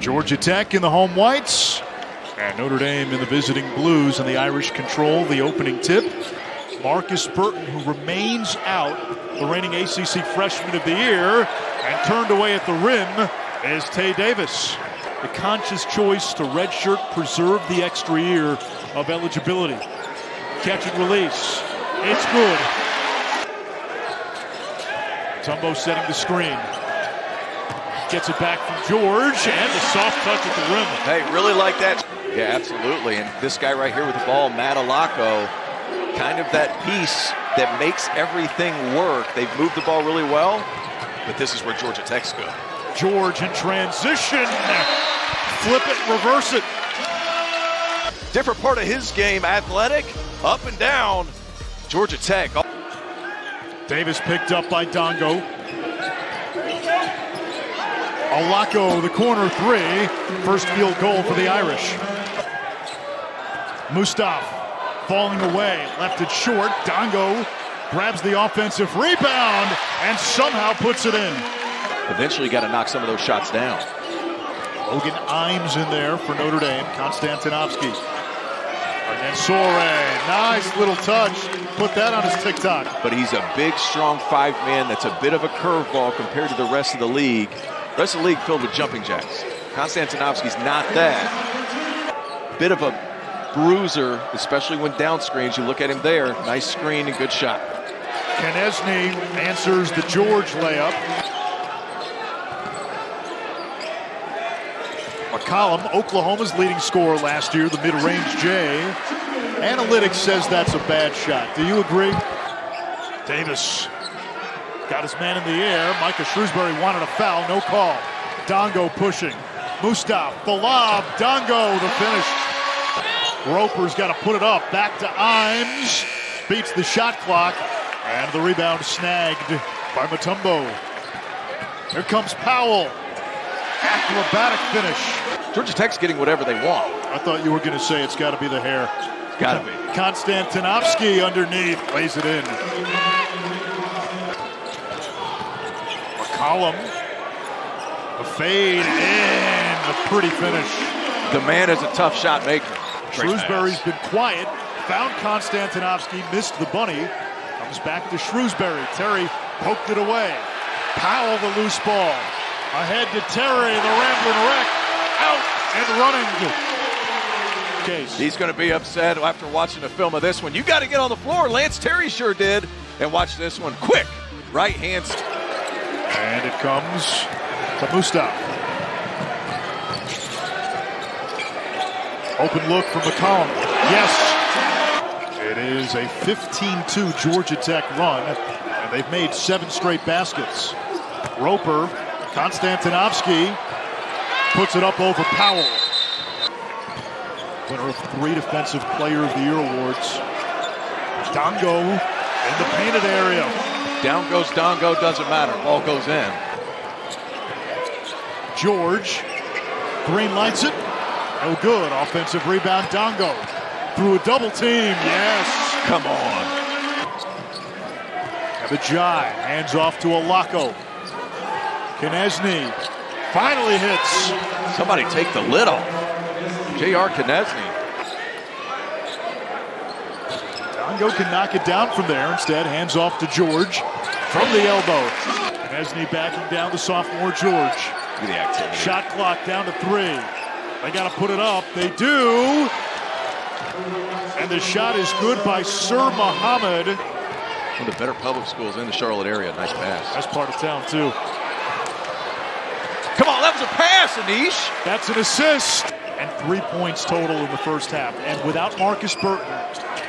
Georgia Tech in the home whites, and Notre Dame in the visiting blues, and the Irish control the opening tip. Marcus Burton, who remains out, the reigning ACC Freshman of the Year, and turned away at the rim is Tae Davis. The conscious choice to redshirt, preserve the extra year of eligibility. Catch and release. It's good. Tumbo setting the screen. Gets it back from George, and the soft touch at the rim. Hey, really like that. Yeah, absolutely. And this guy right here with the ball, Matt Alaco, kind of that piece that makes everything work. They've moved the ball really well, but this is where Georgia Tech's good. George in transition. Flip it, reverse it. Different part of his game, athletic, up and down. Georgia Tech. Davis picked up by Dongo. Alaco, the corner three. First field goal for the Irish. Mustaf falling away, left it short. Dongo grabs the offensive rebound and somehow puts it in. Eventually got to knock some of those shots down. Logan Imes in there for Notre Dame. Konstantinovsky. Arnensore, nice little touch. Put that on his TikTok. But he's a big, strong five-man that's a bit of a curveball compared to the rest of the league. The rest of the league filled with jumping jacks. Konstantinovsky's not that. Bit of a bruiser, especially when down screens. You look at him there. Nice screen and good shot. Condensed answers the George layup. McCollum, Oklahoma's leading scorer last year, the mid-range J. Analytics says that's a bad shot. Do you agree? Davis got his man in the air. Micah Shrewsbury wanted a foul, no call. Dongo pushing. Mustaf, the lob. Dongo, the finish. Roper's got to put it up. Back to Imes. Beats the shot clock. And the rebound snagged by Mutombo. Here comes Powell. Acrobatic finish. Georgia Tech's getting whatever they want. I thought you were going to say it's got to be the hair. Got to be. Konstantinovsky underneath, lays it in. McCollum, the fade in, a pretty finish. The man is a tough shot maker. Shrewsbury's been quiet, found Konstantinovsky, missed the bunny, comes back to Shrewsbury. Terry poked it away. Powell, the loose ball. Ahead to Terry, the rambling wreck, out and running. Case. He's going to be upset after watching the film of this one. You got to get on the floor. Lance Terry sure did. And watch this one. Quick. Right hand. And it comes to Mustaf. Open look from McCollum. Yes. It is a 15-2 Georgia Tech run. And they've made 7 straight baskets. Roper, Konstantinovsky puts it up over Powell. Winner of 3 Defensive Player of the Year awards. Dongo in the painted area. Down goes Dongo, doesn't matter. Ball goes in. George, Green lights it. No good. Offensive rebound, Dongo. Through a double team, yes. Come on. Javian hands off to Alaco. Konecny finally hits. Somebody take the lid off. J.R. Konecny. Dongo can knock it down from there. Instead, hands off to George from the elbow. Konecny backing down the sophomore George. Look at the activity. Shot clock down to 3. They got to put it up. They do. And the shot is good by Sir Muhammad. One of the better public schools in the Charlotte area. Nice pass. That's part of town, too. Come on, that was a pass, Anish. That's an assist. And 3 points total in the first half. And without Marcus Burton,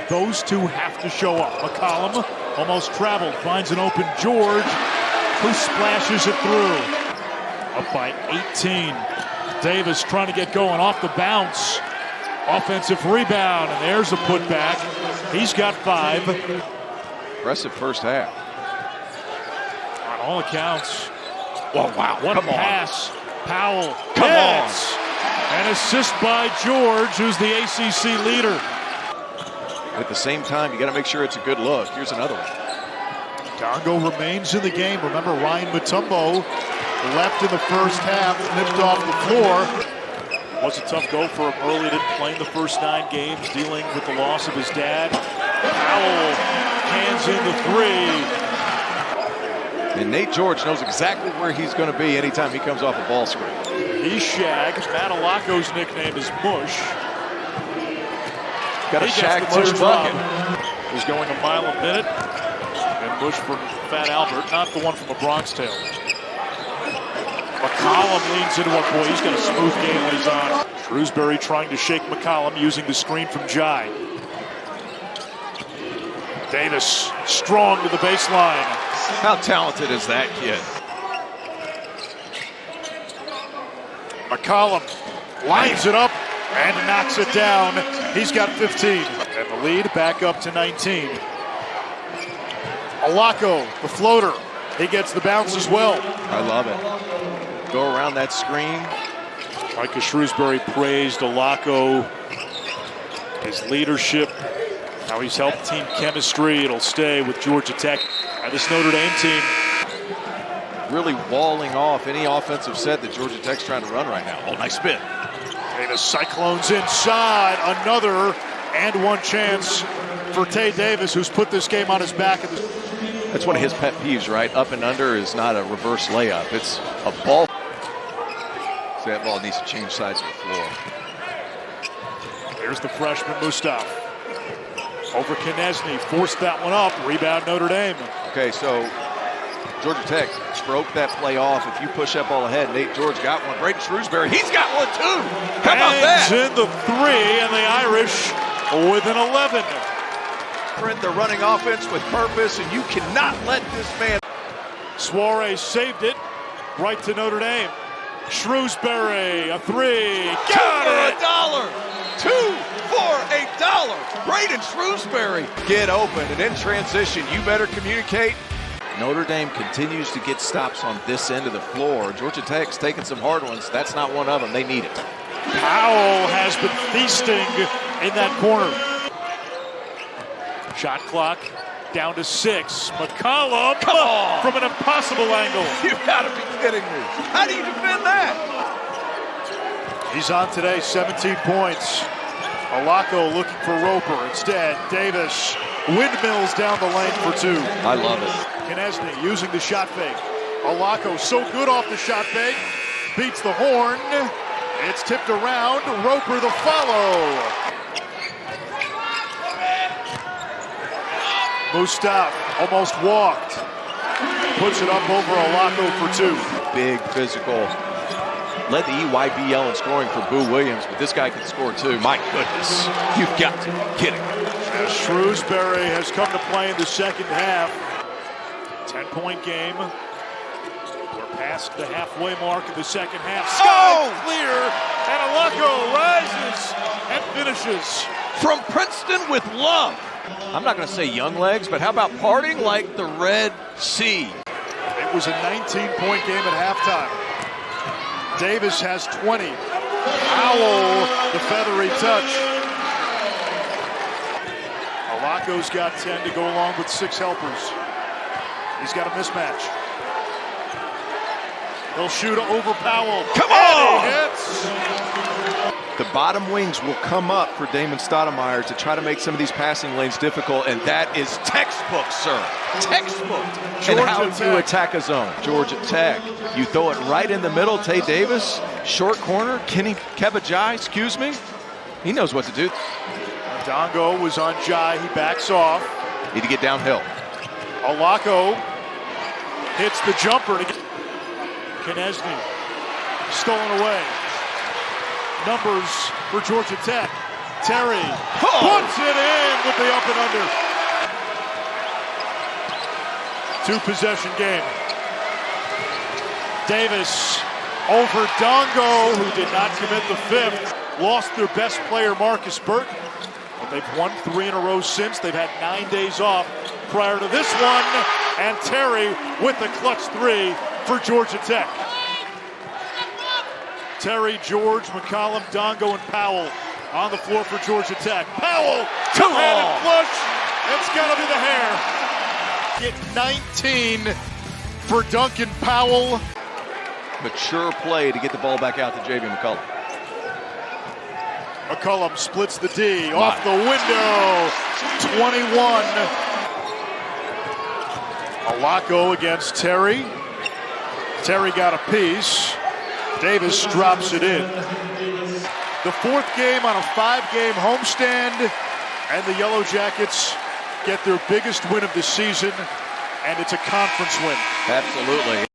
those two have to show up. McCollum almost traveled, finds an open George, who splashes it through. Up by 18. Davis trying to get going off the bounce. Offensive rebound, and there's a putback. He's got 5. Impressive first half. On all accounts. Oh, wow. What Come a pass. On. Powell. Come on. An assist by George, who's the ACC leader. At the same time, you got to make sure it's a good look. Here's another one. Dongo remains in the game. Remember, Ryan Mutombo left in the first half, nipped off the floor. Was a tough go for him early. Didn't play in the first 9 games, dealing with the loss of his dad. Powell hands in the 3. And Nate George knows exactly where he's going to be anytime he comes off a ball screen. He shags. Matt Alaco's nickname is Mush. Got a shag Mush bucket. He's going a mile a minute. And Mush from Fat Albert, not the one from a Bronx Tale. McCollum leans into one. Boy, he's got a smooth game when he's on. Shrewsbury trying to shake McCollum using the screen from Jai. Davis strong to the baseline. How talented is that kid? McCollum lines it up and knocks it down. He's got 15. And the lead back up to 19. Alaco, the floater. He gets the bounce as well. I love it. Go around that screen. Micah Shrewsbury praised Alaco, his leadership, how he's helped team chemistry. It'll stay with Georgia Tech. This Notre Dame team really walling off any offensive set that Georgia Tech's trying to run right now. Oh, nice spin. And the Cyclones inside. Another and one chance for Tae Davis, who's put this game on his back. That's one of his pet peeves, right? Up and under is not a reverse layup. It's a ball. So that ball needs to change sides of the floor. Here's the freshman Mustaf. Over Condensed, forced that one up. Rebound Notre Dame. Okay, so Georgia Tech broke that play off. If you push that ball ahead, Nate George got one. Braden Shrewsbury, he's got one too. How about that? In the 3, and the Irish with an 11. They're running offense with purpose, and you cannot let this man. Suarez saved it right to Notre Dame. Shrewsbury, a 3. Got it! $1. 2 for $1. Braden Shrewsbury. Get open, and in transition, you better communicate. Notre Dame continues to get stops on this end of the floor. Georgia Tech's taking some hard ones. That's not one of them. They need it. Powell has been feasting in that corner. Shot clock down to 6. McCollum from an impossible angle. You gotta be kidding me. How do you defend that? He's on today, 17 points. Alaco looking for Roper. Instead, Davis windmills down the lane for 2. I love it. Condensed using the shot fake. Alaco so good off the shot fake. Beats the horn. It's tipped around. Roper the follow. Mustaf almost walked. Puts it up over Alaco for 2. Big physical. Led the EYBL in scoring for Boo Williams, but this guy can score too. My goodness. You've got to be kidding. As Shrewsbury has come to play in the second half. 10-point game. We're past the halfway mark of the second half. Sky clear, and Alaco rises and finishes. From Princeton with love. I'm not going to say young legs, but how about partying like the Red Sea? It was a 19-point game at halftime. Davis has 20. Powell, the feathery touch. Alaco's got 10 to go along with 6 helpers. He's got a mismatch. He'll shoot over Powell. Come on! He hits. The bottom wings will come up for Damon Stoudamire to try to make some of these passing lanes difficult, and that is textbook, sir. Textbook. And how you attack a zone. Georgia Tech. You throw it right in the middle. Tae Davis, short corner. Jai, excuse me. He knows what to do. Dongo was on Jai. He backs off. Need to get downhill. Alaco hits the jumper. Condensed stolen away. Numbers for Georgia Tech. Terry puts it in with the up and under. 2-possession game. Davis over Dongo, who did not commit the 5th. Lost their best player, Marcus Burton. But they've won 3 in a row since. They've had 9 days off prior to this one. And Terry with the clutch 3 for Georgia Tech. Terry, George, McCollum, Dongo, and Powell on the floor for Georgia Tech. Powell, two-handed flush. It's got to be the hair. Get 19 for Duncan Powell. mature play to get the ball back out to Javian McCollum. McCollum splits the D off the window. 21. Alaco against Terry. Terry got a piece. Davis drops it in. The fourth game on a 5-game homestand, and the Yellow Jackets get their biggest win of the season, and it's a conference win. Absolutely.